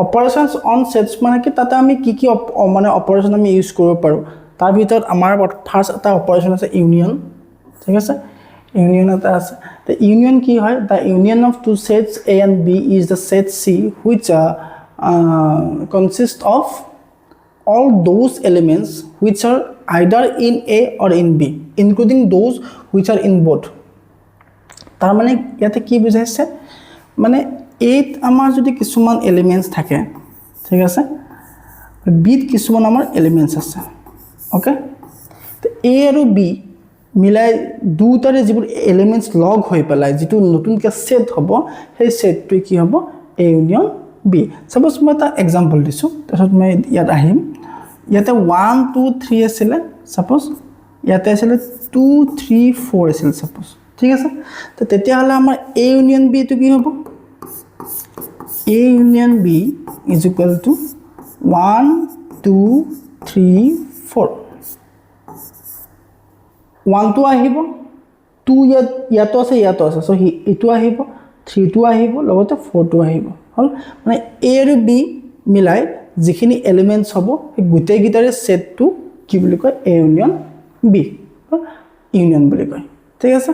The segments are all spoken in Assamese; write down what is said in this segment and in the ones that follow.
অপাৰেশনস অন সেটস মানে কি তাতে আমি কি কি মানে অপাৰেশন আমি ইউজ কৰিব পাৰো তাৰ ভিতৰত আমাৰ ফাৰ্স্ট এটা অপাৰেশন আছে ইউনিয়ন ঠিক আছে ইউনিয়ন এটা আছে the union কি হয় the union of two sets a and b is the set c which consists of all those elements which are either in a or in b including those which are in both তাৰ মানে ইয়াতে কি বুজাইছে মানে এইট আমাৰ যদি কিছুমান এলিমেন্টস থাকে ঠিক আছে বিত কিছুমান আমাৰ এলিমেন্টস আছে ওকে তো a আৰু b মিলাই দুটাৰে যিবোৰ এলিমেন্টস লগ হৈ পেলাই যেটো নতুনকৈ সেট হ'ব সেই সেটটো কি হ'ব a ইউনিয়ন b সাপোজ মই এটা এক্সাম্পল দিছো তাৰছত মই ইয়াত আহিম ইয়াতে 1 2 3 আছিল সাপোজ ইয়াতে আছিল 2 3 4 আছিল সাপোজ ঠিক আছে তো তেতিয়া হলে আমাৰ a ইউনিয়ন b টো কি হ'ব a union b is equal to 1 2 3 4 1 to আহিব 2 ইয়াতো আছে সো ইটো আহিব 3 to আহিব লগতে 4 to আহিব হল মানে a আৰু b মিলাই যিখিনি এলিমেন্টস হ'ব এই গুটেই গিটাৰে সেটটো কি বুলি কয় a union b ইউনিয়ন বুলি কয় ঠিক আছে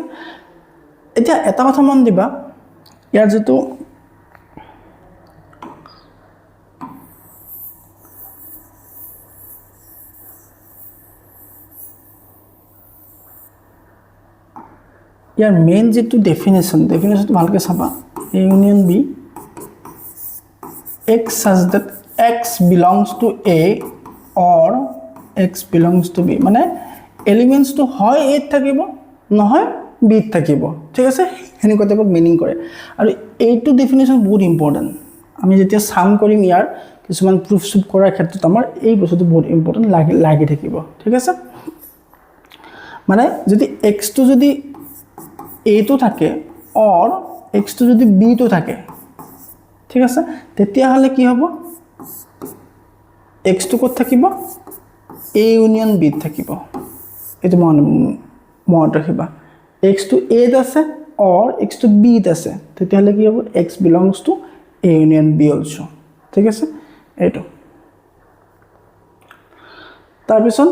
এতিয়া এটা কথা মন দিবা ইয়াৰ যেটো यार मेन जेटु डेफिनेशन तो ভালকে চাবা a union b x such that x belongs to a or x belongs to b মানে এলিমেন্টস তো হয় a থাকিব নহয় b থাকিব ঠিক আছে হেনি কথা মিনিং কৰে আৰু এইটো ডেফিনেশন বহুত ইম্পৰ্টেন্ট আমি যেতিয়া সাম কৰিম ইয়াৰ কিছুমান প্ৰুফ সুপ কৰাৰ ক্ষেত্ৰত আমাৰ এই বস্তুটো বহুত ইম্পৰ্টেন্ট লাগি থাকিব ঠিক আছে মানে যদি x টো যদি a to থাকে or x to যদি b to থাকে ঠিক আছে তেতিয়া হলে কি হ'ব x to কত থাকিব a union b থাকিব এটো মনত ৰাখিবা x to a আছে or x to b আছে তেতিয়া হলে কি হ'ব x belongs to a union b also ঠিক আছে এটো তাৰ পিছত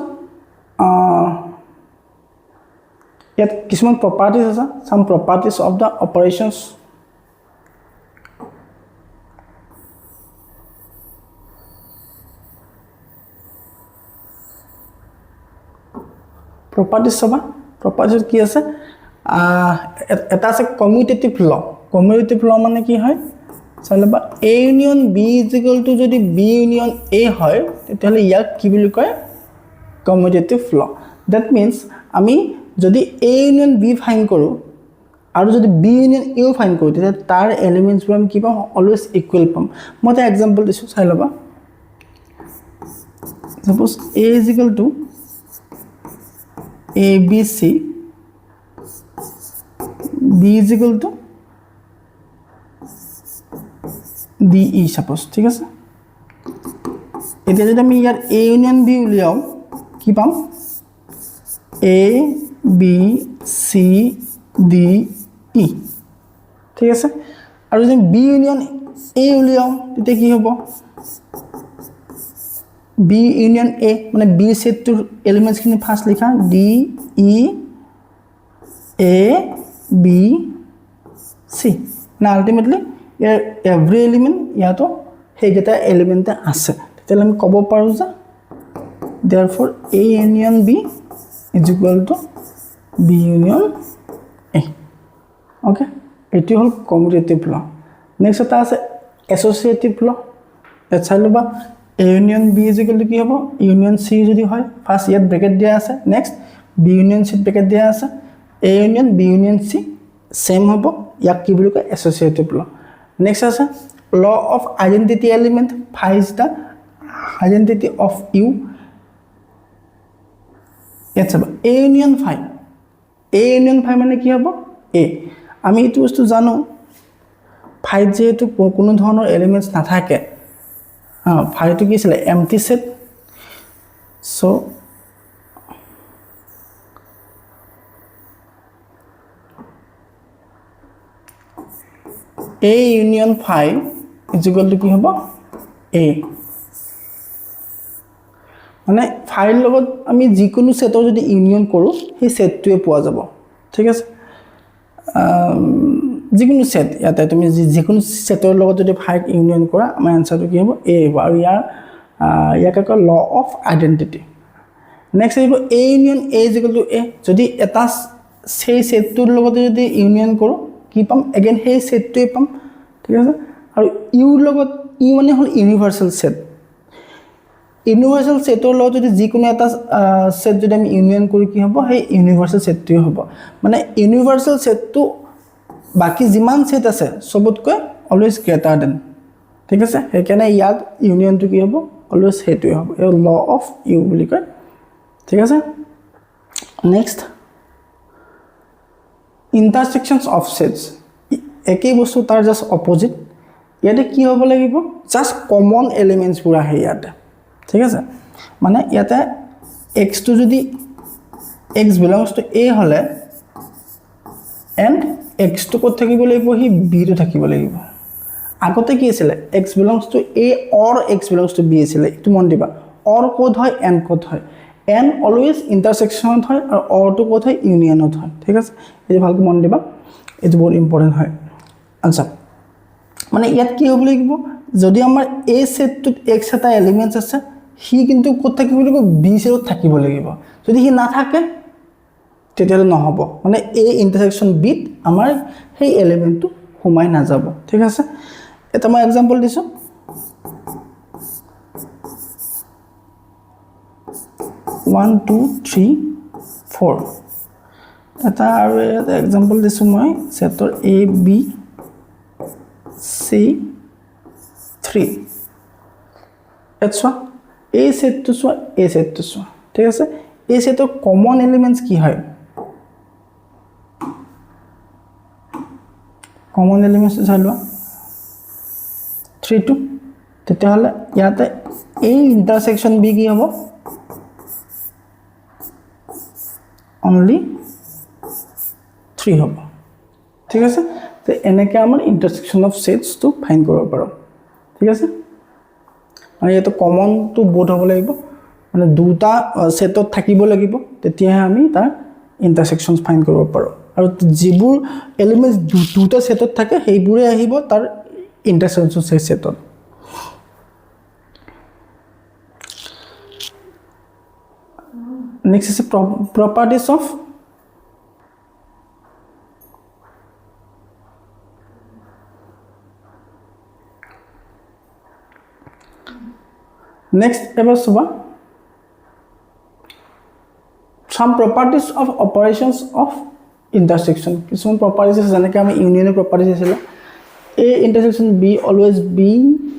yet কিছুমান properties আছে some properties of the operations properties সবা properties কি আছে এটা আছে commutative law মানে কি হয় চালবা a union b is equal to যদি b union a হয় তেতিয়াহলে ইয়াক কি বুলি কয় commutative law that means আমি যদি a union b ফাইন্ড কৰো আৰু যদি b union a ফাইন্ড কৰো তেতিয়া তাৰ এলিমেন্টস বোৰ আমি কি পাম অলৱেজ ইকুৱেল পাম মই এটা এক্সাম্পল দিছো চাই লবা suppose a is equal to a b c b is equal to d e suppose ঠিক আছে এতিয়া যদি আমি ইয়াৰ a union b উলিয়াও কি পাম a b c d e ঠিক আছে আৰু যদি b union a উলিয়াও তেতিয়া কি হ'ব b union a মানে b সেটৰ এলিমেন্টস খিনি ফাৰ্স্ট লিখা d e a b c না আলটিমেটলি এভৰি এলিমেন্ট ইয়াতো হেগেটা এলিমেন্ট আছে তেতিয়ালে আমি ক'ব পাৰো যে therefore a union b is equal to b union a okay এটি হল commutative law next এটা আছে associative law এটা লবা a union b is equal to কি হ'ব union c যদি হয় ফার্স্ট ইয়াত ব্র্যাকেট দিয়া আছে next b union c bracket দিয়া আছে a union b union c same হ'ব ইয়াক কি বুলি কয় associative law next আছে law of identity element phi is the identity of u it's about a union phi মানে কি হ'ব a আমি এটো বস্তু জানো phi যেটো কোনো ধৰণৰ এলিমেন্টস নাথাকে phi টো কি আছিল empty set so a union phi is equal to কি হ'ব A মানে ফাইৰ লগত আমি যিকোনো সেটৰ যদি ইউনিয়ন কৰো সেই সেটটোৱে পোৱা যাব ঠিক আছে যিকোনো সেট ইয়াতে তুমি যিকোনো সেটৰ লগত যদি ফাইক ইউনিয়ন কৰা আমাৰ আনসাৰটো কি হ'ব A হ'ব আৰু ইয়াক কয় ল অফ আইডেন্টিটি নেক্সট আহিব A ইউনিয়ন A = A যদি এটা সেই সেটটোৰ লগত যদি ইউনিয়ন কৰো কি পাম এগেইন সেই সেটটোৱে পাম ঠিক আছে আৰু ইউ লগত ইউ মানে হল ইউনিভাৰ্সাল সেট ইউনিভাৰ্সাল সেটৰ লগত যদি যিকোনো এটা সেট যদি আমি ইউনিয়ন কৰি কি হ'ব সেই ইউনিভাৰ্সাল সেটটোৱে হ'ব মানে ইউনিভাৰ্সাল সেটটো বাকি যিমান সেট আছে সবতকৈ অলৱেজ গ্ৰেটাৰ দেন ঠিক আছে সেইকাৰণে ইয়াত ইউনিয়নটো কি হ'ব অলৱেজ হেটোৱে হ'ব এই ল অফ ইউ বুলি কয় ঠিক আছে নেক্সট intersections of sets একেই বস্তু তাৰ জাস্ট অপোজিট ইয়াতে কি হ'ব লাগিব জাস্ট কমন এলিমেন্টস পুৰা আহে ইয়াতে ঠিক আছে মানে ইয়াতে x টো যদি x belongs to a হলে and x টো কত থাকিব লাগিব হি b টো থাকিব লাগিব আগতে কি আছিল x belongs to a or x belongs to b আছিল এটো মন দিবা or কোড হয় and কোড হয় and always intersection হয় আৰু or টো কোড হয় ইউনিয়ন হয় ঠিক আছে এই ভালকৈ মন দিবা এটো বহুত ইম্পৰ্টেন্ট হয় আচ্ছা মানে ইয়াত কি হ'ব লাগিব যদি আমাৰ a সেটটোত x এটা এলিমেন্টস আছে হি কিন্তু কোড থাকিব লাগিব b সেটত থাকিব লাগিব যদি হি না থাকে তেতিয়ালে নহব মানে a ইন্টারসেকশন b আমাৰ সেই এলিমেন্টটো সোমাই না যাব ঠিক আছে এটা মই एग्जांपल দিছো 1 2 3 4 এটা আৰু এটা एग्जांपल দিছো মই সেটৰ a b c 3 এটছা a সেটটো সো a সেটটো সো ঠিক আছে a সেটৰ কমন এলিমেন্টস কি হয় কমন এলিমেন্টস চালুৱা 3 2 তেতিয়াহলে ইয়াতে a ইন্টারসেকশন b কি হ'ব only 3 হ'ব ঠিক আছে তে এনেকে আমাৰ ইন্টাৰসেকশন অফ সেটস টু ফাইন্ড কৰিব পাৰো ঠিক আছে মানে এটো কমন টু বোথ হ'ব লাগিব মানে দুটা সেটত থাকিব লাগিব তেতিয়া আমি তাৰ ইন্টাৰসেকশনস ফাইন্ড কৰিব পাৰো আৰু যিবোৰ এলিমেন্টস দুটা সেটত থাকে সেইবোৰে আহিব তাৰ intersection সেটত next is properties of next ever suba some properties of operations of intersection some properties janeke ami union properties asila a intersection b always b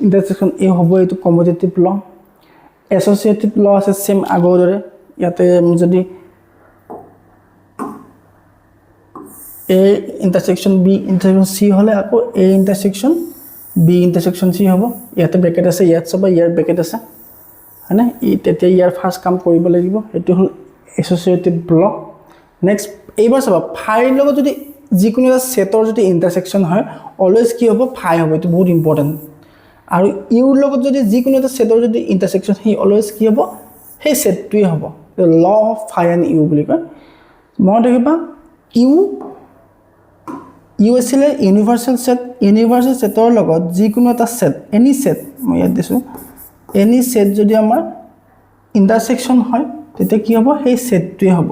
intersection a hobo etu commutative law associative law ase same agore ইয়াতে যদি a intersection b intersection c হলে আকৌ a intersection b intersection c হ'ব ইয়াতে ব্র্যাকেট আছে ইয়াত সব ইয়াৰ ব্ৰ্যাকেট আছে হয়নে ই তেতিয়া ইয়াৰ ফাৰ্স্ট কাম কৰিব লাগিব এটো হল এসোসিয়েটিভ ল নেক্সট এইবাৰ সব ফাইৰ লগত যদি যিকোনো এটা সেটৰ যদি ইন্টাৰসেকশন হয় অলৱেজ কি হ'ব ফাই হ'ব এটো বহুত ইম্পৰ্টেন্ট আৰু ইউৰ লগত যদি যিকোনো এটা সেটৰ যদি ইন্টাৰসেকশন হি অলৱেজ কি হ'ব সেই সেটটোই হ'ব the law of phi and u বুলি কয় মই দেখিবা u আছিল ইউনিভার্সাল সেটৰ লগত যিকোনো এটা সেট এনি সেট মই ইয়াত দিছো এনি সেট যদি আমাৰ ইন্টারসেকশন হয় তেতিয়া কি হ'ব সেই সেটটোই হ'ব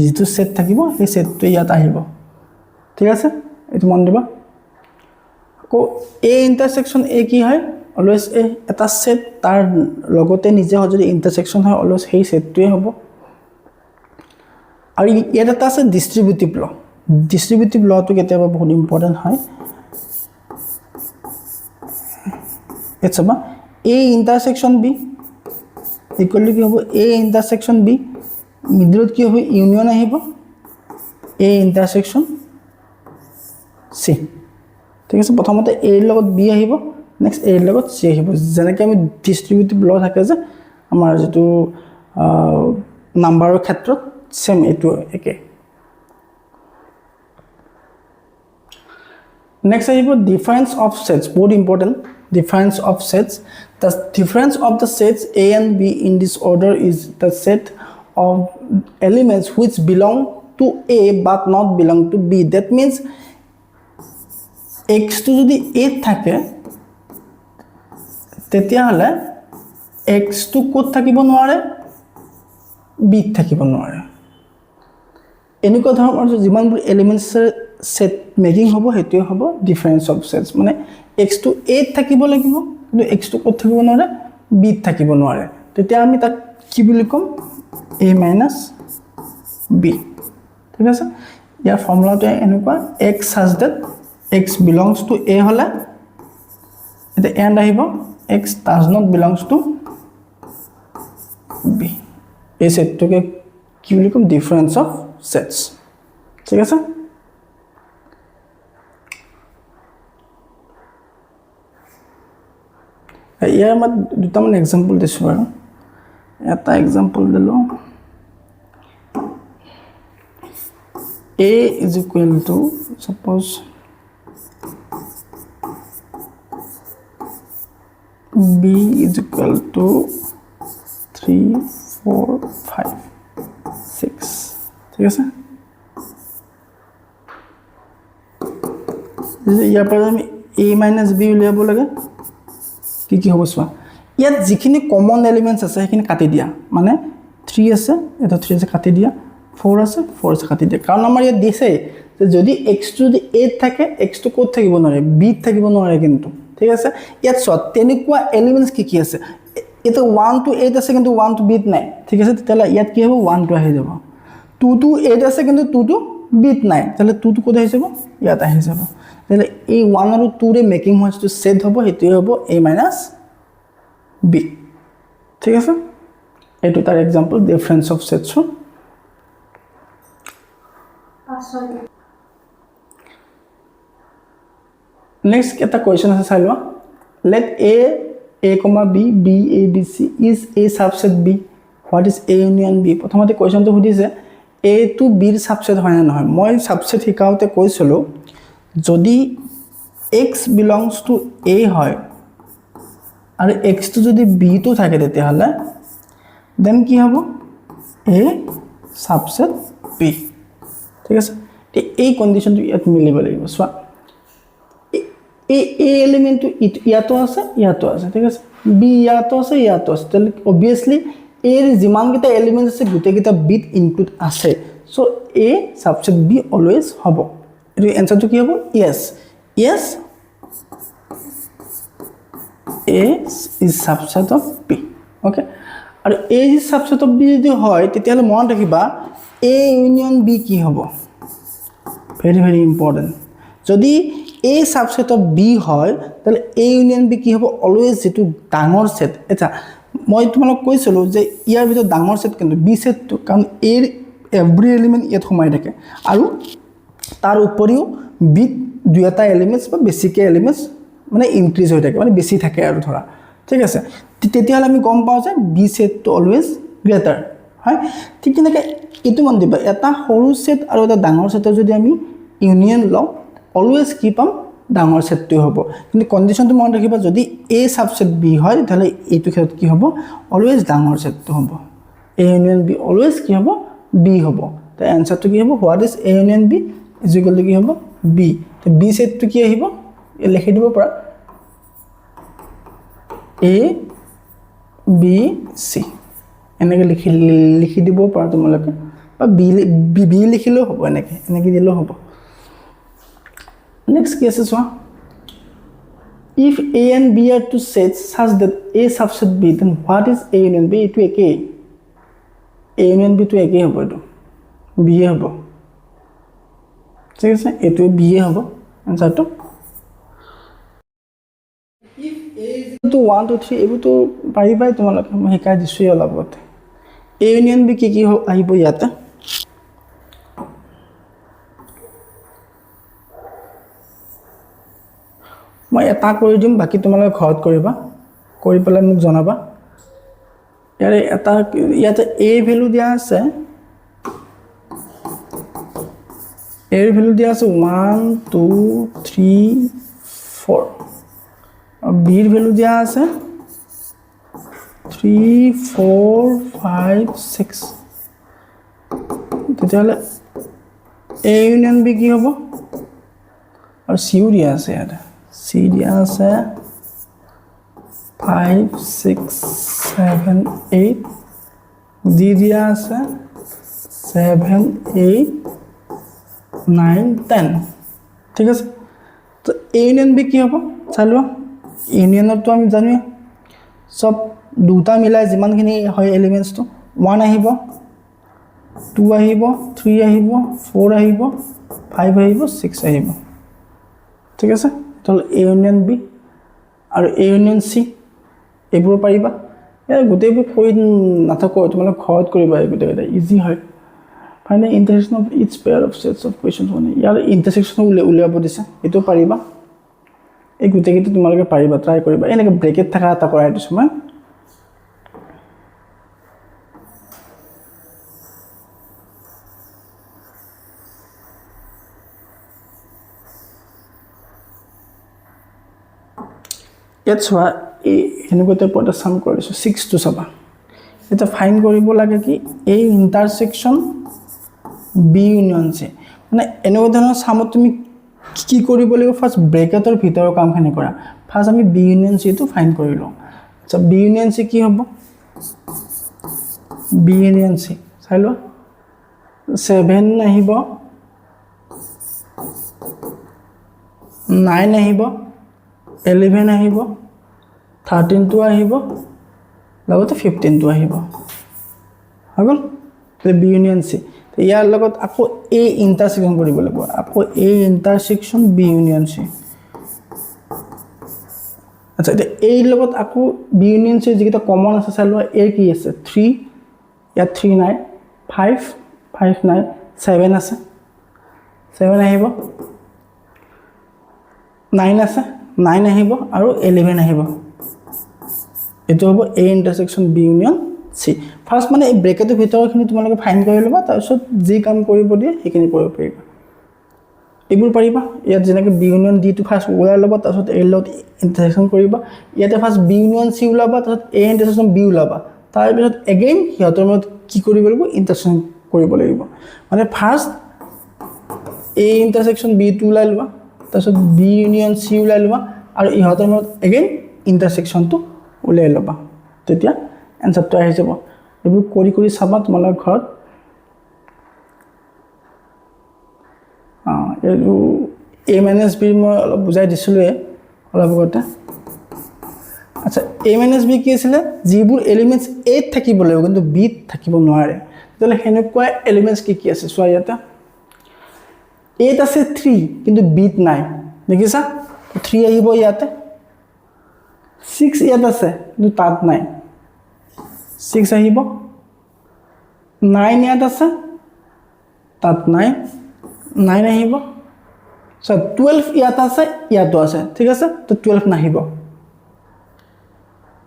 যেটো সেট থাকিব সেই সেটটোই ইয়াত আহিব ঠিক আছে এটো মন দিবা কো a ইন্টারসেকশন a কি হয় অলৱেজ এটা সেট তাৰ লগতে নিজে যদি ইন্টাৰসেকশন হয় অলৱেজ সেই সেটটোই হ'ব আৰু ইয়াত এটা আছে ডিস্ট্ৰিবিউটিভ লটো কেতিয়াবা বহুত ইম্পৰ্টেন্ট হয় এটছ বা a ইন্টাৰসেকশন b ইকুৱেল টু কি হ'ব a ইন্টারসেকশন b মিডলত কি হ'ব ইউনিয়ন আহিব a ইন্টারসেকশন c ঠিক আছে প্ৰথমতে a ৰ লগত b আহিব নেক্সট a ৰ লগত c আহিব যেনেকৈ আমি ডিস্ট্ৰিবিউটিভ ল থাকে যে আমাৰ যেটো নাম্বাৰৰ ক্ষেত্ৰত সেম এটো একে নেক্সট আহিব ডিফাৰেন্স অফ সেটস বহুত important difference of sets. The difference of the sets A and B in this order is the set of elements which belong to A but not belong to B. That means x to যদি A থাকে তেতিয়াহলে x to ক'ত থাকিব নোৱাৰে B থাকিব নোৱাৰে এনেকুৱা ধৰণৰ যিমানবোৰ এলিমেন্টছৰ সেট মেকিং হ'ব হেতুৱে হ'ব ডিফাৰেন্স অফ সেটছ মানে x to A থাকিব লাগিব কিন্তু x to ক'ত থাকিব নোৱাৰে B থাকিব নোৱাৰে তেতিয়া আমি তাক কি বুলি কম A minus B ঠিক আছে ইয়াৰ ফৰ্মুলাটো এনেকুৱা x such that x belongs to A হলে এটা এন্ড আহিব x does not belongs to B এই সেটটোকে কি বুলি কম ডিফাৰেন্স অফ সেটছ ঠিক আছে ইয়াৰ মই দুটামান এক্সাম্পল দিছোঁ আৰু এটা এক্সাম্পল দিলোঁ A is equal to suppose B is equal to 3 4 5 6 ঠিক আছে ইয়াৰ পৰা আমি A minus B উলিয়াব লাগে কি হ'ব চোৱা ইয়াত যিখিনি কমন এলিমেন্টছ আছে সেইখিনি কাটি দিয়া মানে 3 আছে এটা 3 আছে কাটি দিয়া 4 আছে 4 আছে কাটি দিয়া কাৰণ আমাৰ ইয়াত দিছে যে যদি x যদি a থাকে x তো ক'ত থাকিব নোৱাৰে b থাকিব নোৱাৰে কিন্তু ঠিক আছে ইয়াত চোৱা তেনেকুৱা এলিমেন্টছ কি আছে এটা 1 to 8 আছে কিন্তু 1 to b নাই ঠিক আছে তেতিয়ালে ইয়াত কি হ'ব 1 to আহি যাব 2 to 8 আছে কিন্তু 2 to b নাই তেতিয়ালে 2 to ক'ত আহি যাব ইয়াত আহি যাব তেতিয়ালে এই 1 আৰু 2 ৰে মেকিং হোৱা যেটো সেট হ'ব হেতুৱে হ'ব a minus b ঠিক আছে এটো তাৰ এক্সাম্পল ডিফাৰেন্স অফ সেটছ next এটা question আছে চাই লোৱা let a b b a b c is a subset b what is a union b প্ৰথমতে কোৱেশ্চনটো সুধিছে a to b ৰ সাবসেট হয় না নহয় মই সাবসেট শিকাওতে কৈছিলো যদি x belongs to a হয় আৰু x to যদি b তো থাকে তেতিয়াহলে দেন কি হ'ব a সাবসেট b ঠিক আছে এই কন্ডিশনটো ইয়াত মিলিব লাগিব সোৱা a element to ইয়াতো আছে ঠিক আছে b ইয়াতো আছে তেল obviously a এর যিমান কিটা এলিমেন্ট আছে গুটে কিটা b ইনক্লুড আছে so a subset b always হ'ব এটো আনসারটো কি হ'ব yes a is subset of b okay আৰু a is subset of b যদি হয় তেতিয়ালে মন ৰাখিবা a union b কি হ'ব very important যদি a subset of b হয় তাহলে a union b কি হ'ব অলওয়েজ যেটো ডাঙৰ সেট এটা মই তোমাক কৈছিলো যে ইয়াৰ ভিতৰত ডাঙৰ সেট কিন্তু b সেটটো কাৰণ a এভৰি এলিমেন্ট ইয়াত সোমাই থাকে আৰু তাৰ উপৰিও b দুটা এলিমেন্টস বা বেসিক এলিমেন্টস মানে ইনক্ৰিজ হৈ থাকে মানে বেছি থাকে আৰু ধৰা ঠিক আছে তেতিয়ালে আমি গম পাও যে b সেটটো অলওয়েজ গ্ৰেটাৰ হয় ঠিক তেনেকে ইটো মন দিবা এটা সৰু সেট আৰু এটা ডাঙৰ সেটৰ যদি আমি ইউনিয়ন লওঁ অলওয়েজ কি পাম ডাঙৰ সেটটো হ'ব কিন্তু কন্ডিশনটো মন ৰাখিবা যদি a সাবসেট b হয় তাহলে এইটো ক্ষেত্ৰত কি হ'ব অলওয়েজ ডাঙৰ সেটটো হ'ব a ইউনিয়ন b অলওয়েজ কি হ'ব b হ'ব তো আনসারটো কি হ'ব what is a union b is equal to কি হ'ব b তো b সেটটো কি আহিব লিখি দিব পৰা a b c এনেকে লিখি দিব পৰা তোমালোকে বা b লিখিলেও হ'ব এনেকে দিলেও হ'ব next case is one if a and b are two sets such that a subset b then what is a union b to a union b to a hobo to b hobo ঠিক আছে এটো b hobo answer to if a is to 1 to 3 এবো তো পারিবাই তোমালোকে মই শিকাই দিছো অলপতে a union b কি আহিব ইয়াতে মই এটা কৰি দিম বাকি তোমালোকে ঘৰত কৰিবা কৰি পেলাই মোক জনাবা ইয়াৰে এটা ইয়াতে a ভ্যালু দিয়া আছে a ভ্যালু দিয়া আছে 1 2 3 4 আৰু বিৰ ভ্যালু দিয়া আছে 3 4 5 6 তেতিয়াহ'লে A ইউনিয়ন B কি হ'ব আৰু C দিয়া আছে ইয়াতে C দিয়া আছে 5 6 7 8 D দিয়া আছে 7 8 9 10 ঠিক আছে তো A ইউনিয়ন B কি হ'ব চাই লোৱা ইউনিয়নটো আমি জানোৱে সব দুটা মিলাই যিমানখিনি হয় এলিমেন্টছটো 1 আহিব 2 আহিব 3 আহিব 4 আহিব 5 আহিব 6 আহিব ঠিক আছে তো A ইউনিয়ন B আৰু A ইউনিয়ন C এইবোৰ পাৰিবা এই গোটেইবোৰ কৰি নাথাকো তোমালোক ঘৰত কৰিবা এই গোটেইটা ইজি হয় find the intersection of each pair of sets of questions মানে ইয়াৰ ইন্টাৰসেকশন উলিয়াব দিছে এটো পাৰিবা এই গোটেইটো তোমালোকে পাৰিবা ট্ৰাই কৰিবা এনেকে ব্ৰেকেট থাকা এটা কৰা এইটো সময় It's why এনেকুৱাতে পটা সাম কৰিছো 6 to চাবা এটা ফাইন কৰিব লাগে কি A ইন্টাৰসেকশন B ইউনিয়ন C মানে এনেকুৱা ধৰণৰ সামত তুমি কি কৰিব লাগিব ফাৰ্স্ট ব্ৰেকেটৰ ভিতৰৰ কামখিনি কৰা ফাৰ্স্ট আমি B ইউনিয়ন C টো ফাইন কৰিলো আচ্ছা B ইউনিয়ন C কি হ'ব B ইউনিয়ন C চাই লো 7 আহিব 9 আহিব 11 আহিব 13 টো আহিব লগতে 15 টো আহিব হগল তে B ইউনিয়ন C তে ইয়াৰ লগত আকৌ A ইন্টাৰসেকশন কৰিব লাগিব আকৌ A intersection B union C আচ্ছা তে A লগত আকৌ B ইউনিয়ন C যেটা কমন আছে চাই লোৱা A কি আছে 3 ইয়া 3 নাই 5 5 নাই 7 আছে 7 আহিব 9 আছে 9 আহিব আৰু 11 আহিব এটো হ'ব A ইন্টাৰসেকশন B union C first মানে এই ব্ৰেকেটৰ ভিতৰখিনি তোমালোকে ফাইন কৰি লবা তাৰপিছত যি কাম কৰিব দিয়ে সেইখিনি কৰিব পাৰিবা এইবোৰ পাৰিবা ইয়াত যেনেকৈ B ইউনিয়ন D টো ফাৰ্স্ট ওলাই লবা তাৰপিছত A লগত ইন্টাৰসেকশন কৰিবা ইয়াতে ফাৰ্স্ট B ইউনিয়ন C ওলাবা তাৰপিছত A ইন্টাৰসেকশন B ওলাবা তাৰপিছত এগেইন হিয়তৰ মত কি কৰিব লাগিব ইন্টাৰসেকশন কৰিব লাগিব মানে ফাৰ্স্ট A ইন্টাৰসেকশন B টো ওলাই লবা তাৰপিছত B ইউনিয়ন C ওলাই লবা আৰু ইহতৰ মত এগেইন ইন্টাৰসেকশনটো ওলাই লবা তেতিয়া এনসাৰটো আহি যাব এইবোৰ কৰি কৰি চাবা তোমালোকৰ ঘৰত এইটো A - B মই অলপ বুজাই দিছিলোৱে অলপ আগতে আচ্ছা A - B কি আছিল যিবোৰ এলিমেন্টস A থাকিব লাগিব কিন্তু B থাকিব নোৱাৰে তেলে হেনেকুৱা এলিমেন্টস কি আছে চোৱা ইয়াতে A আছে 3 কিন্তু B নাই দেখিছা 3 আহিব ইয়াতে 6 ইয়াত আছে কিন্তু তাত নাই 6 আহিব 9 ইয়াত আছে তাত নাই 9 আহিব সো 12 ইয়াত আছে ইয়াতো আছে ঠিক আছে তো 12 নাহিব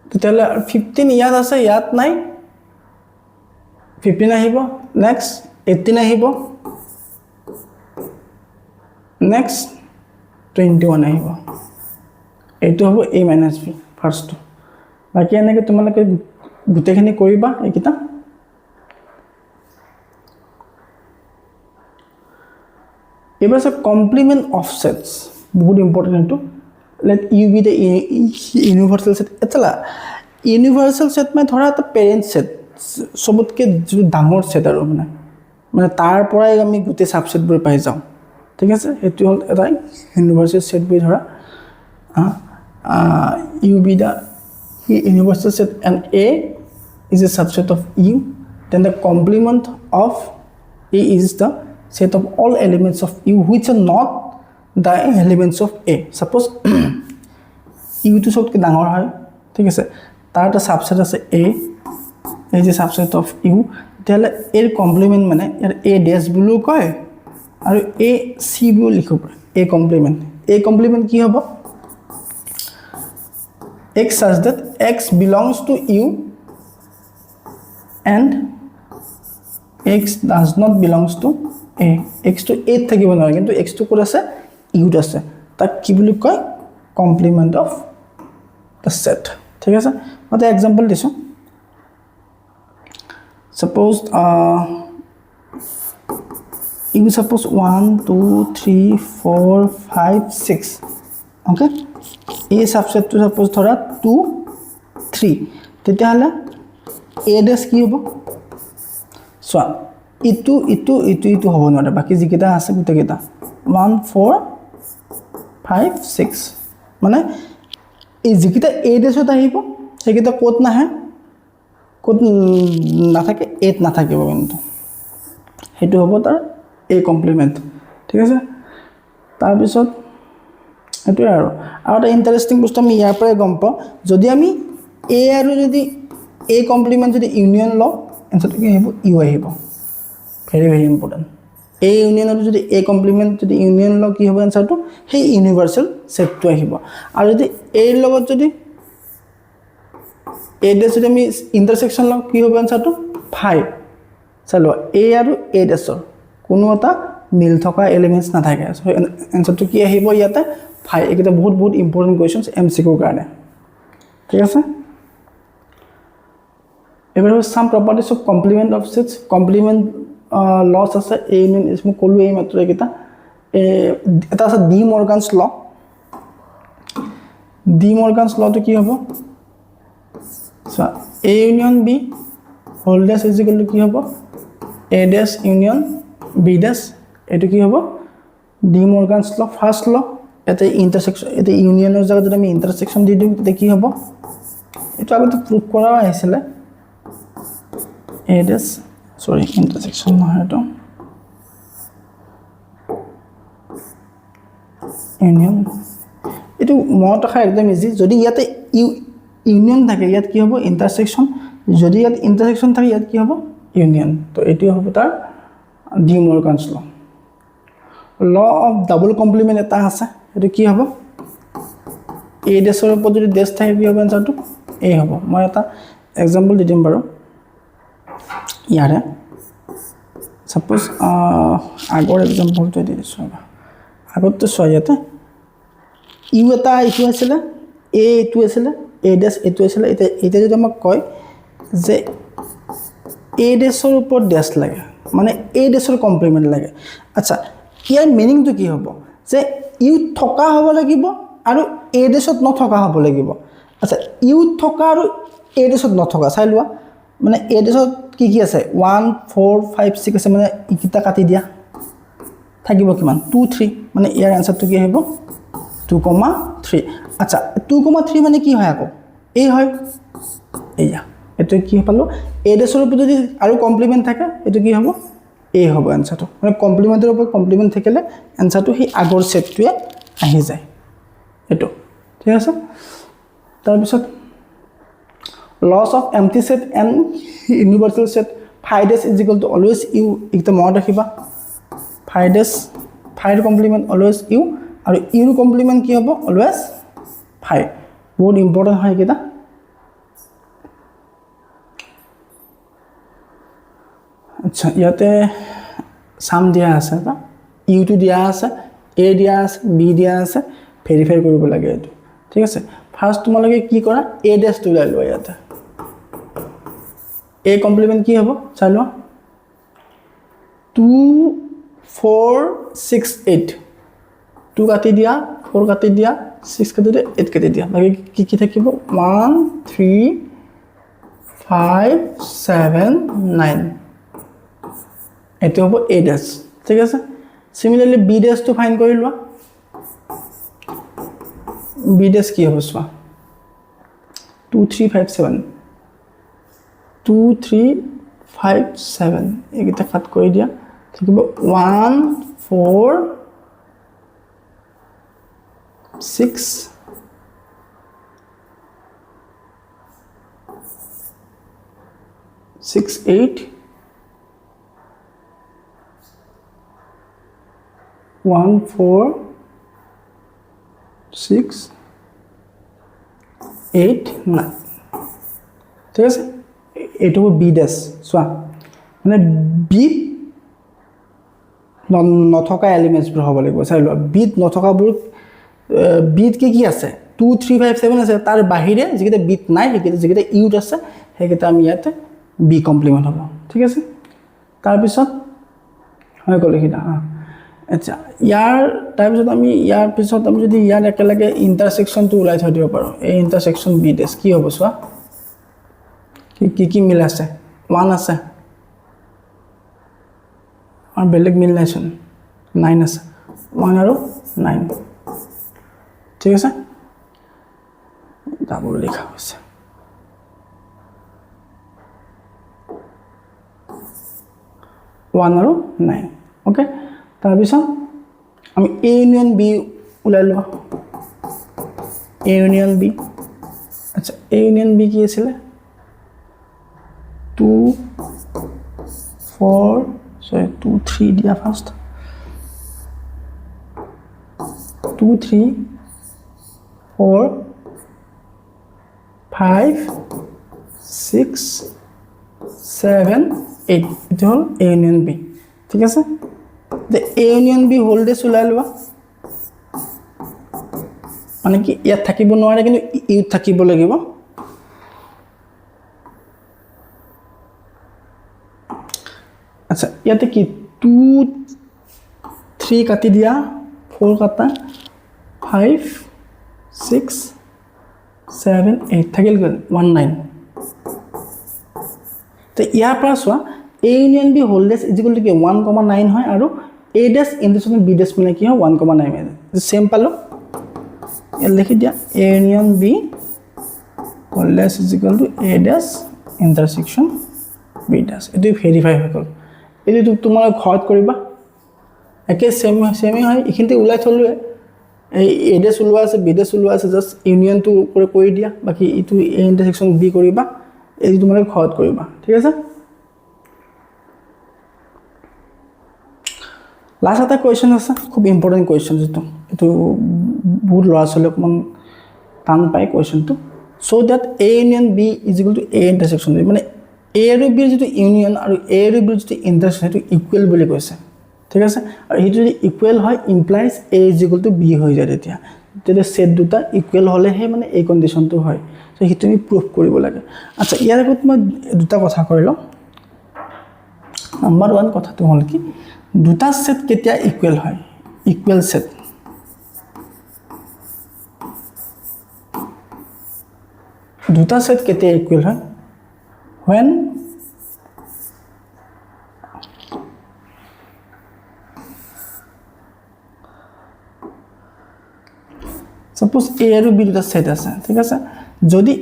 তেতিয়ালে 15 ইয়াত আছে ইয়াত নাই 15 আহিব নেক্সট 18 আহিব নেক্সট 21 আহিব এইটো হ'ব A - B ফার্স্ট বাকি এনেকে তোমালোকে গুটেখিনি কৰিবা এইকিটা এবাৰ সব কমপ্লিমেন্ট অফ সেটস বহুত important to let u be the universal set এতলা ইউনিভার্সাল সেট মানে ধৰা এটা পেৰেন্ট সেট সবতকে ডাঙৰ সেট আৰু মানে তাৰ পৰাই আমি গুটে সাবসেটবোৰ পাই যাও ঠিক আছে এটো হল এটা ইউনিভাৰ্সাল সেট বৈ ধৰা u be the universal set and A is a subset of U then the complement of A is the set of all elements of U which are not the elements of A suppose U to সবতকে ডাঙৰ হয় ঠিক আছে তাৰ এটা সাবসেট আছে A এই যে সাবসেট of U তেলে এর কমপ্লিমেন্ট মানে এর A dash বুলু কয় আৰু A C বুলু লিখব A complement কি হ'ব x such that x belongs to U and x does not belongs to A x to A থাকিব না কিন্তু x to কোড আছে U আছে তাক কি বুলি কয় complement of A the set ঠিক আছে মই এটা এক্সাম্পল দিছোঁ suppose you suppose 1 2 3 4 5 6 okay এই সাবসেটটো suppose ধৰা 2 3 তেতিয়াহলে a dash কি হ'ব সো ইটো হ'ব নোৱাৰে বাকি যিকেইটা আছে গোটেইকেইটা 1 4 5 6 মানে এই যিকেইটা a dash আহিব সেইকেইটা কোড নাহে কোড নাথাকে 8 নাথাকিব কিন্তু হেতু হ'ব তাৰ a কমপ্লিমেন্ট ঠিক আছে তাৰ পিছত এটো আৰু এটা ইন্টাৰেস্টিং বস্তু আমি ইয়াৰ পৰা গম পাওঁ যদি আমি a আৰু যদি a কমপ্লিমেন্ট যদি ইউনিয়ন ল এনসারটো কি হ'ব u আহিব very very important a union আৰু যদি a কমপ্লিমেন্ট যদি ইউনিয়ন ল কি হ'ব এনসাৰটো সেই ইউনিভাৰ্সাল সেটটো আহিব আৰু যদি a ৰ লগত যদি a dash যদি আমি ইন্টাৰসেকশন ল কি হ'ব এনসাৰটো 5 চলো a আৰু a dash কোনো এটা মিল থকা এলিমেন্টস নাথাকে সো এনসাৰটো কি আহিব ইয়াতে 5 এটা বহুত ইম্পৰ্টেন্ট কোয়েশ্চনস এমসিকিউ কাৰণে ঠিক আছে এবাৰ some properties of complement of sets complement laws আছে a ইউনিয়ন ইসমু কলো এই মাত্ৰ এটা এটা আছে ডি মৰ্গানছ ল তো কি হ'ব so a union b whole dash is equal to কি হ'ব a dash union b dash এটো কি হ'ব ডি মৰ্গানছ ল ফাৰ্স্ট ল এটা ইন্টাৰসেকশন এটা ইউনিয়নৰ জায়গা যদি আমি ইন্টাৰসেকশন দি দিম তে কি হ'ব এটো আগতে প্ৰুফ কৰা আছিল a dash sorry intersection নহয় এটো ইউনিয়ন এটো মত ৰাখা একদম ইজি যদি ইয়াতে ইউনিয়ন থাকে ইয়াত কি হ'ব ইন্টারসেকশন যদি ইয়াত ইন্টারসেকশন থাকে ইয়াত কি হ'ব ইউনিয়ন তো এটো হ'ব তাৰ D মৰ্গানছ law of double complement এটা আছে এটো কি হ'ব a ডেছৰ ওপৰত যদি ডেছ থাকে কি হ'ব আনসাৰটো a হ'ব মই এটা এক্সাম্পল দি দিম বাৰু ইয়াৰে সাপোজ আগৰ এক্সাম্পলটো দি দিছো আগতে সহায়তে ইউ এটা ইটো আছিল a ইটো আছিল a ডেছ ইটো আছিল এটা যদি আমাক কয় যে a ডেছৰ ওপৰত ডেছ লাগে মানে a ডেছৰ কমপ্লিমেন্ট লাগে আচ্ছা ইয়াৰ মিনিংটো কি হ'ব যে ইউ থকা হ'ব লাগিব আৰু a ডেছত নথকা হ'ব লাগিব আচ্ছা ইউ থকা আৰু a ডেছত নথকা চাই লোৱা মানে a ডেছত কি কি আছে 1 4 5 6 আছে মানে ইকিটা কাটি দিয়া থাকিব কিমান 2 3 মানে ইয়াৰ আনসারটো কি হ'ব 2,3 আচ্ছা 2,3 মানে কি হয় আকৌ এই হয় এইয়া এটো কি পালো a ডেছৰ ওপৰত যদি আৰু কমপ্লিমেন্ট থাকে এটো কি হ'ব a হ'ব আনসাৰটো মানে কমপ্লিমেন্টেৰ ওপৰত কমপ্লিমেন্ট থাকিলে আনসাৰটো সেই আগৰ সেটটোৱে আহি যায় এটো ঠিক আছে তাৰ পিছত loss of empty set and universal set phi dash is equal to always u ekta মনত ৰাখিবা phi dash phi complement always u আৰু u complement কি হ'ব always phi বহুত ইম্পৰ্টেন্ট হয় কিটা আচ্ছা ইয়াতে সাম দিয়া আছে তা u টো দিয়া আছে a দিয়া আছে b দিয়া আছে ভেৰিফাই কৰিব লাগে এটো ঠিক আছে ফাৰ্স্ট তোমালোকে কি কৰা a dash টো লৈ লোৱা ইয়াতে a কমপ্লিমেন্ট কি হ'ব চালো 2 4 6 8 2 কাটি দিয়া 4 কাটি দিয়া 6 কাটি দিয়া 8 কাটি দিয়া বাকি কি থাকিব 1 3 5 7 9 এটো হ'ব a dash ঠিক আছে সিমিলারলি b dash টো ফাইন্ড কৰি লোৱা b dash কি হ'ব চোৱা 2 3 5 7 2 3 5 7 এইটা কাট কৰি দিয়া থাকিব 1 4 6 6 8 1 4 6 8 9 ঠিক আছে এটো বি ড্যাশ সোয়া মানে বি নথকা এলিমেন্টস বোৰ হ'ব লাগিব চাই লোৱা বিট নথকাবোৰ বিট কি আছে 2 3 5 7 আছে তাৰ বাহিৰে যিকেইটা বিট নাই সেইকেইটা যিকেইটা ইউত আছে সেইকেইটা আমি ইয়াতে বি কমপ্লিমেণ্ট হ'ব ঠিক আছে তাৰপিছত হৈ গ'ল এইকেইটা আচ্ছা ইয়াৰ তাৰপিছত আমি ইয়াৰ পিছত আমি যদি ইয়াৰ একেলগে ইণ্টাৰসেকশ্যনটো ওলাই থৈ দিব পাৰোঁ এই ইণ্টাৰসেকশ্যন বি ডেছ কি হ'ব চোৱা কি মিল আছে 1 আছে আৰু বেলেগ মিল নাইচোন 9 আছে 1 আৰু 9 ঠিক আছে ডাবল লিখা হৈছে 1 আৰু 9 ওকে তাৰপিছত আমি এ ইউনিয়ন বি ওলাই লোৱা এ ইউনিয়ন বি আচ্ছা এ ইউনিয়ন বি কি আছিল 2 4 sorry 2 3 দিয়া ফাৰ্স্ট 2 3 4 5 6 7 8 এটা হল এ ইউনিয়ন বি ঠিক আছে the a union b hold this ওলাই লোৱা মানে কি ইয়াত থাকিব নোৱাৰে কিন্তু ইউ থাকিব লাগিব আচ্ছা ইয়াতে কি 2 3 কাটি দিয়া 4 কাটা 5 6 7 8 থাকিল গল 1 9 তো ইয়াৰ পৰা চোৱা a union b hold this is equal to 1,9 হয় আৰু a dash intersection b dash মিলে কি হয় 1,9 সেম পালো এ লিখি দিয়া a union b hold this is equal to a dash intersection b dash এটো ভেৰিফাই হৈ গল এটো তোমাৰ ঘৰত কৰিবা একে সেম হয় এখিনতে উলাই থলুৱে এই a dash উলোৱা আছে b dash উলোৱা আছে জাস্ট ইউনিয়ন টু কৰি দিয়া বাকি ইটো a intersection b কৰিবা এই তোমাৰ ঘৰত কৰিবা ঠিক আছে Last other question is খুব important question যেটো এটো বহুত লৰাছলে কোন টান পাই question তো so that a union b is equal to a intersection মানে a আৰু b যেটো ইউনিয়ন আৰু a আৰু b যেটো ইন্টাৰসেকশন এটো ইকুয়াল বুলি কৈছে ঠিক আছে আৰু এটো যদি ইকুয়াল হয় implies a is equal to b হৈ যায় তেতিয়া যদি সেট দুটা ইকুয়াল হলে হে মানে এই কন্ডিশনটো হয় সো হিটো আমি প্রুফ কৰিব লাগে আচ্ছা ইয়াৰ আগত মই দুটা কথা কৰিলো নাম্বার 1 কথাটো হল কি দুটা সেট কেতিয়া ইকুয়াল হয় ইকুয়াল সেট দুটা সেট কেতিয়া ইকুয়াল হয় when suppose a আৰু b দুটা সেট আছে ঠিক আছে যদি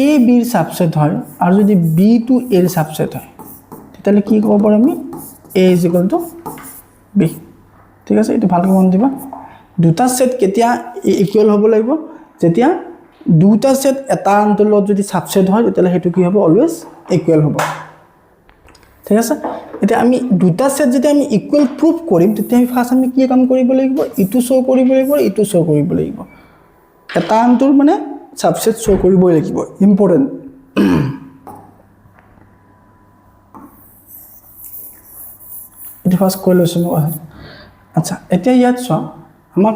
a b এর সাবসেট হয় আর যদি b to a এর সাবসেট হয় তাহলে কি কব পাৰো আমি a is equal to b ঠিক আছে এটা ভালকৈ মন দিবা দুটা সেট কেতিয়া ইকুয়াল হ'ব লাগিব যেতিয়া দুটা সেট এটা আন্তলত যদি সাবসেট হয় তাহলে হেতু কি হ'ব অলওয়েজ ইকুয়াল হ'ব ঠিক আছে এটা আমি দুটা সেট যদি আমি ইকুয়াল প্রুফ কৰিম তেতিয়া আমি ফাৰ্স্ট আমি কি কাম কৰিব লাগিব ইটো শো কৰিব লাগিব ইটো শো কৰিব লাগিব এটা আন্তল মানে সাবসেট শো কৰিবই লাগিব ইম্পৰ্টেন্ট এটা ফাৰ্স্ট কোলেশন আচ্ছা এটা ইয়াত চোৱা আমাক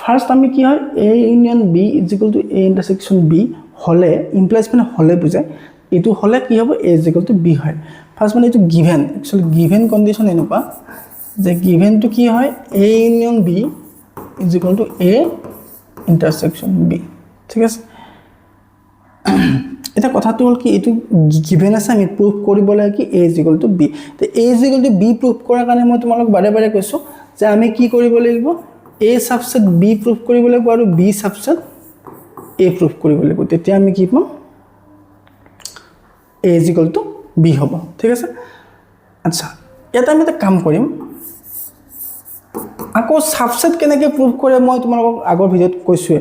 ফার্স্ট আমি কি হয় a union b is equal to a intersection b হলে ইমপ্লাইজ মানে হলে বুজায় এটো হলে কি হ'ব a is equal to b হয় ফার্স্ট মানে এটো গিভেন एक्चुअली গিভেন কন্ডিশন এনেকুৱা যে গিভেন টু কি হয় a union b is equal to a intersection b ঠিক আছে এটা কথাটো হল কি এটো গিভেন আছে আমি প্রুফ কৰিব লাগে কি a is equal to b তে a is equal to b proof কৰাৰ কাৰণে মই তোমালোক বাৰে বাৰে কৈছো যে আমি কি কৰিব লাগিব a সাবসেট b প্ৰুফ কৰিব লাগিব আৰু b সাবসেট a প্ৰুফ কৰিব লাগিব তেতিয়া আমি কি পাম a is equal to b হ'ব ঠিক আছে আচ্ছা এটা আমি এটা কাম কৰিম আকৌ সাবসেট কেনেকৈ প্ৰুফ কৰে মই তোমালোকক আগৰ ভিডিওত কৈছো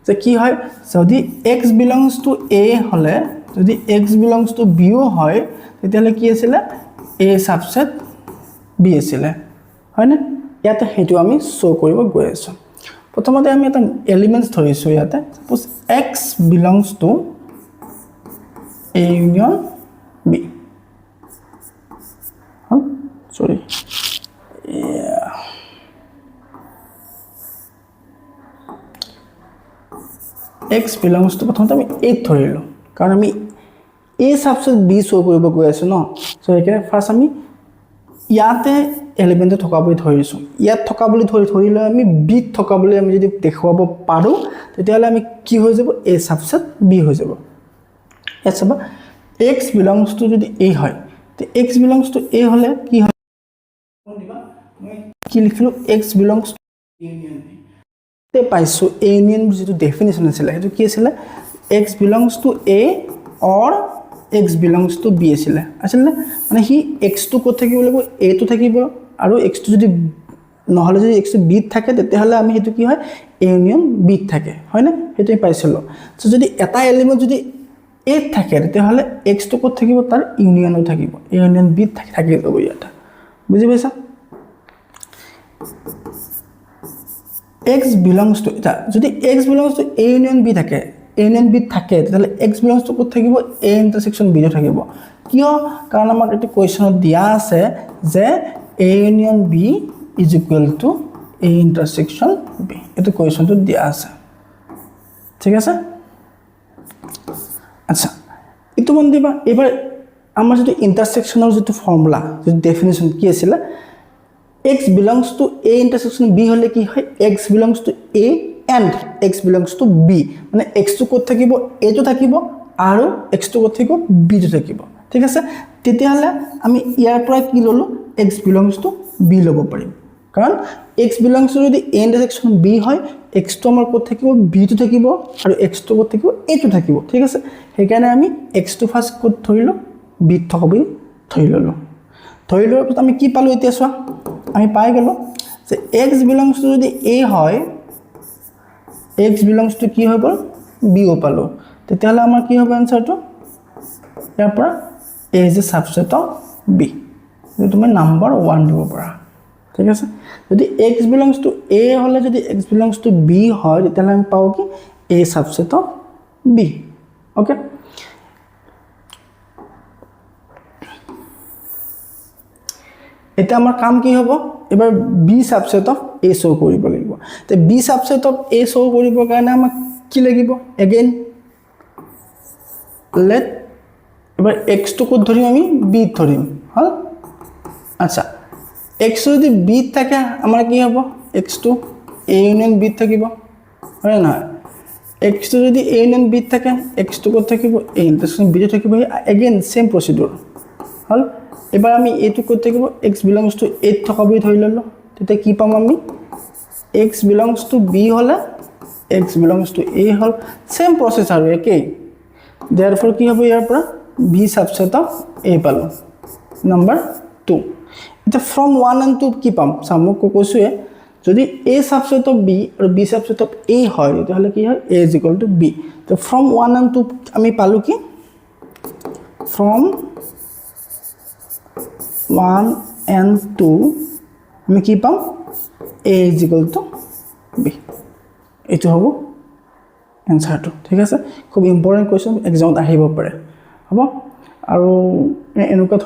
যে কি হয় যদি x belongs to a হলে যদি x belongs to b হয় তেতিয়ালে কি আছিল a সাবসেট b আছিল হয় না ইয়াতে হেতু আমি শো কৰিব গৈ আছো প্ৰথমতে আমি এটা এলিমেন্টস ধৰিছো ইয়াতে suppose x belongs to a union b sorry x belongs two প্ৰথমতে আমি 8 ধৰিলোঁ কাৰণ আমি এ সাবসেট বি শ্ব' কৰিব গৈ আছোঁ ন চ' সেইকাৰণে ফাৰ্ষ্ট আমি ইয়াতে এলিমেণ্টটো থকা বুলি ধৰিছোঁ ইয়াত থকা বুলি ধৰি লৈ আমি বিত থকা বুলি আমি যদি দেখুৱাব পাৰোঁ তেতিয়াহ'লে আমি কি হৈ যাব এ সাবসেট বি হৈ যাব ইয়াত চাবা এক্স বিলংছ টু যদি এ হয় তে এক্স বিলংছ টু এ হ'লে কি হয় কি লিখিলোঁ x belongs to union B তে পাইছোঁ এ ইউনিয়ন যিটো ডেফিনেশ্যন আছিলে সেইটো কি আছিলে x belongs to a or x belongs to b আছিলে আছিলে মানে সি এক্সটো ক'ত থাকিব লাগিব এটো থাকিব আৰু এক্সটো যদি নহ'লে যদি এক্সটো বিত থাকে তেতিয়াহ'লে আমি সেইটো কি হয় এ ইউনিয়ন বিত থাকে হয়নে সেইটো পাইছিলোঁ চ' যদি এটা এলিমেণ্ট যদি এত থাকে তেতিয়াহ'লে এক্সটো ক'ত থাকিব তাৰ ইউনিয়নো থাকিব এ ইউনিয়ন বিত থাকি যাব ইয়াত বুজি পাইছা এক্স বিলংছ টু এটা যদি x belongs to a union b থাকে এ ইউনিয়ন বি থাকে তেতিয়াহ'লে এক্স বিলংছ টু ক'ত থাকিব এ ইণ্টাৰছেকশ্যন বিটো থাকিব কিয় কাৰণ আমাক এইটো কুৱেশ্যনত দিয়া আছে যে A union B is equal to A intersection B এইটো কুৱেশ্যনটোত দিয়া আছে ঠিক আছে আচ্ছা এইটো মন দিবা এবাৰ আমাৰ যিটো ইণ্টাৰছেকশ্যনৰ যিটো ফৰ্মুলা যিটো ডেফিনেশ্যন কি আছিলে x belongs to a intersection b হলে কি হয় x belongs to a and x belongs to b মানে x to ক'ত থাকিব a to থাকিব আৰু x to ক'ত থাকিব b to থাকিব ঠিক আছে তেতিয়াহলে আমি ইয়াৰ পৰা কি ললো x belongs to b লব পাৰিম কাৰণ x belongs to যদি a intersection b হয় x to আমাৰ ক'ত থাকিব b to থাকিব আৰু x to ক'ত থাকিব a to থাকিব ঠিক আছে সেইকাৰণে আমি x to ফাৰ্ষ্ট ক'ত ধৰিলো b থকা বুলি ধৰি ললো ধৰি লোৱাৰ পিছত আমি কি পালো এতিয়া চোৱা আমি পাই গলো যে x belongs to যদি a হয় x belongs to কি হৈ গ'ল b ও পালো তেতিয়াহ'লে আমাৰ কি হ'ব আনসাৰটো ইয়াৰ পৰা a is a subset of b তুমি নাম্বাৰ 1 দিব পাৰা ঠিক আছে যদি x belongs to a হলে যদি x belongs to b হয় তেতিয়াহ'লে আমি পাও কি a subset of b okay এটা আমাৰ কাম কি হ'ব এবাৰ b সাবসেট অফ a শো কৰিব লাগিব তে b সাবসেট অফ a শো কৰিবৰ কাৰণে আমাক কি লাগিব এগেইন লেট এবাৰ x টো ক'ত ধৰিম আমি b ধৰিম হল আচ্ছা x যদি b থাকে আমাৰ কি হ'ব x টো a ইউনিয়ন b থাকিব হয় না x টো যদি a ইউনিয়ন b থাকে x টো ক'ত থাকিব a ইন্টাৰছেকশ্যন b থাকিব এগেইন সেম প্ৰসিডিউৰ হল এবাৰ আমি এটো ক'ত থাকিব x belongs to a থকা বুলি ধৰি ললো তেতিয়া কি পাম আমি x belongs to b হলে x belongs to a hall same process আৰু একেই therefore কি হ'ব ইয়াৰ পৰা b subset of a পালো নাম্বাৰ 2 এটা from 1 and 2 কি পাম সামক কৈছোৱে যদি a subset of b আৰু b subset of a হয় তেতিয়াহলে কি হয় a is equal to b তো from 1 and 2 আমি পালো কি from 1 and 2 আমি কি পাম a is equal to b এটো হ'ব এনসাৰটো ঠিক আছে খুব ইম্পৰ্টেন্ট কোৱেশ্চন এক্সামত আহিব পাৰে হ'ব আৰু এনেকুৱা